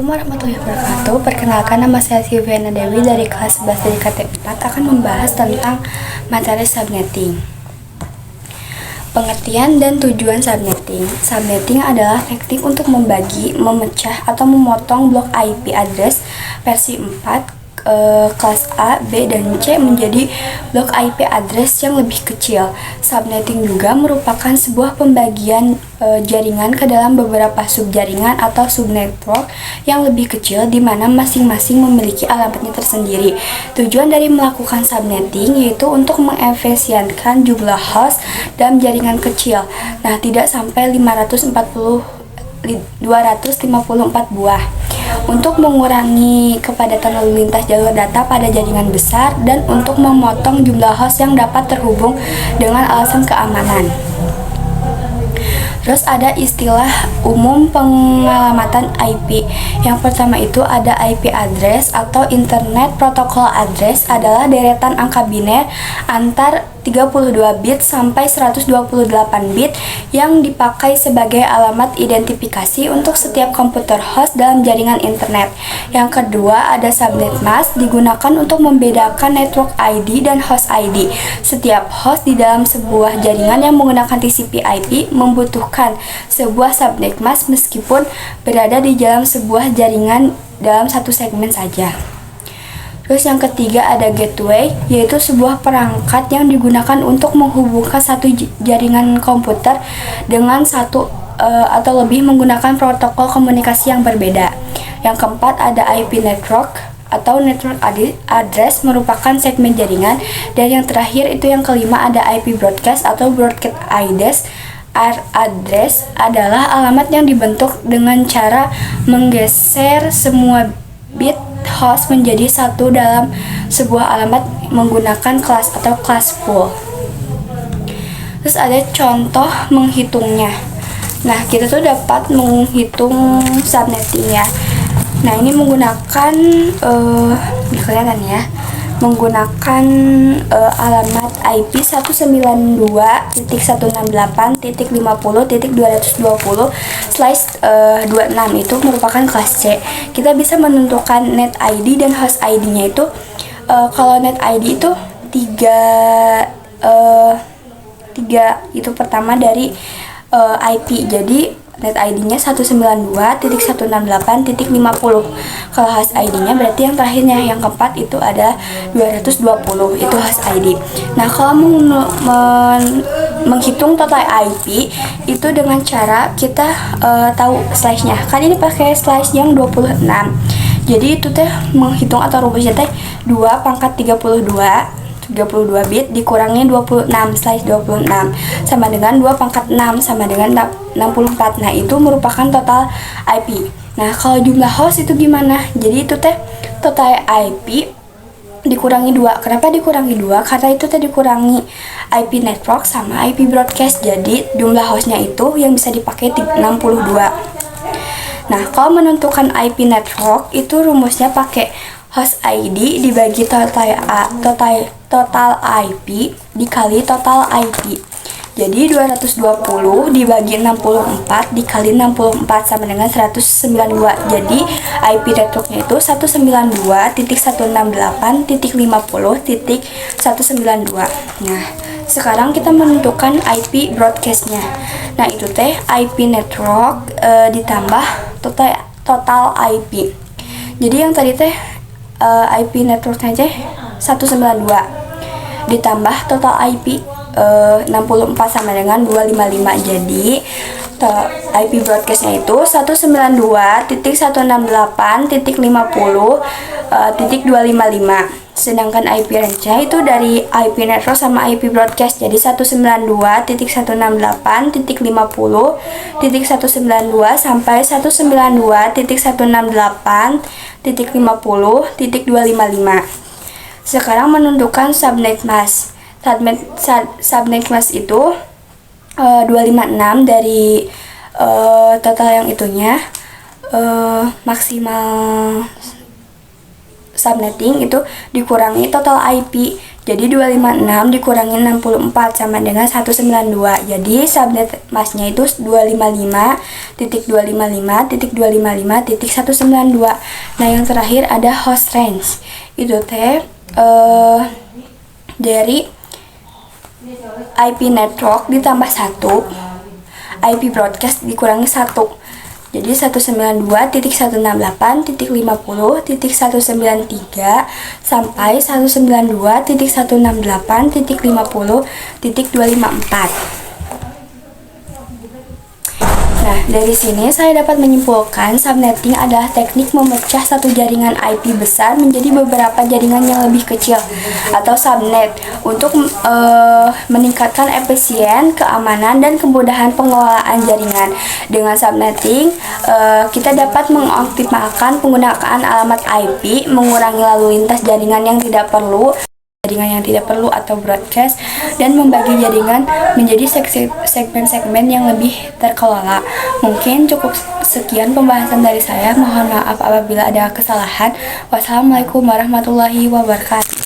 Assalamualaikum warahmatullahi wabarakatuh. Perkenalkan, nama saya Silviana Dewi dari kelas 11 dari KT4 akan membahas tentang materi subnetting. Pengertian dan tujuan subnetting. Subnetting adalah teknik untuk membagi, memecah, atau memotong blok IP address versi 4 kelas A, B, dan C menjadi blok IP address yang lebih kecil. Subnetting juga merupakan sebuah pembagian jaringan ke dalam beberapa subjaringan atau subnetwork yang lebih kecil di mana masing-masing memiliki alamatnya tersendiri. Tujuan dari melakukan subnetting yaitu untuk mengefisienkan jumlah host dalam jaringan kecil. Nah, tidak sampai 254 buah. Untuk mengurangi kepadatan lalu lintas jalur data pada jaringan besar dan untuk memotong jumlah host yang dapat terhubung dengan alasan keamanan. Terus ada istilah umum pengalamatan IP. Yang pertama itu ada IP address atau Internet Protocol Address, adalah deretan angka biner antar 32 bit sampai 128 bit yang dipakai sebagai alamat identifikasi untuk setiap komputer host dalam jaringan internet. Yang kedua ada subnet mask, digunakan untuk membedakan network ID dan host ID. Setiap host di dalam sebuah jaringan yang menggunakan TCP/IP membutuhkan sebuah subnet mask meskipun berada di dalam sebuah jaringan dalam satu segmen saja. Terus yang ketiga ada gateway, yaitu sebuah perangkat yang digunakan untuk menghubungkan satu jaringan komputer dengan satu atau lebih menggunakan protokol komunikasi yang berbeda. Yang keempat ada IP network atau network address, merupakan segmen jaringan. Dan yang terakhir itu yang kelima ada IP broadcast atau broadcast address adalah alamat yang dibentuk dengan cara menggeser semua bit host menjadi satu dalam sebuah alamat menggunakan kelas atau class pool. Terus ada contoh menghitungnya. Nah, kita tuh dapat menghitung subnetting ya. Nah, ini menggunakan kelihatan ya, menggunakan alamat IP 192.168.50.220/26 itu merupakan kelas C. Kita bisa menentukan net ID dan host ID-nya itu kalau net ID itu tiga itu pertama dari IP. Jadi net ID-nya 192.168.50. Kalau host ID-nya berarti yang terakhirnya, yang keempat itu ada 220, itu host ID. Nah, kalau menghitung total IP itu dengan cara kita tahu slice-nya. Kan ini pakai slice yang 26. Jadi itu teh menghitung atau rumusnya teh 2 pangkat 32 bit dikurangi 26 slice 26 sama dengan 2 pangkat 6 sama dengan 64. Nah, itu merupakan total IP. Nah, kalau jumlah host itu gimana? Jadi itu teh total IP dikurangi 2. Kenapa dikurangi 2? Karena itu teh dikurangi IP network sama IP broadcast. Jadi jumlah hostnya itu yang bisa dipakai 62. Nah, kalau menentukan IP network itu rumusnya pakai host ID dibagi total IP dikali total IP. Jadi 220 dibagi 64 dikali 64 sama dengan 192. Jadi IP networknya itu 192.168.50.192. Nah, sekarang kita menentukan IP broadcastnya. Nah, itu teh IP network ditambah total IP. Jadi yang tadi teh IP networknya aja 192 ditambah total IP 64 sama dengan 255. Jadi IP broadcastnya itu 192.168.50.255. Sedangkan IP range itu dari IP network sama IP broadcast jadi 192.168.50.192 sampai 192.168.50.255. Sekarang menentukan subnet mask. Subnet mask itu 256 dari total yang itunya, maksimal subnetting itu dikurangi total IP. Jadi 256 dikurangi 64 sama dengan 192. Jadi subnet masnya itu 255.255.255.192. Nah, yang terakhir ada host range. Itu teh dari IP network ditambah 1, IP broadcast dikurangi 1. Jadi 192.168.50.193 sampai 192.168.50.254. Nah, dari sini saya dapat menyimpulkan subnetting adalah teknik memecah satu jaringan IP besar menjadi beberapa jaringan yang lebih kecil atau subnet untuk meningkatkan efisien, keamanan, dan kemudahan pengelolaan jaringan. Dengan subnetting, kita dapat mengoptimalkan penggunaan alamat IP, mengurangi lalu lintas jaringan yang tidak perlu atau broadcast, dan membagi jaringan menjadi segmen-segmen yang lebih terkelola. Mungkin cukup sekian pembahasan dari saya. Mohon maaf apabila ada kesalahan. Wassalamualaikum warahmatullahi wabarakatuh.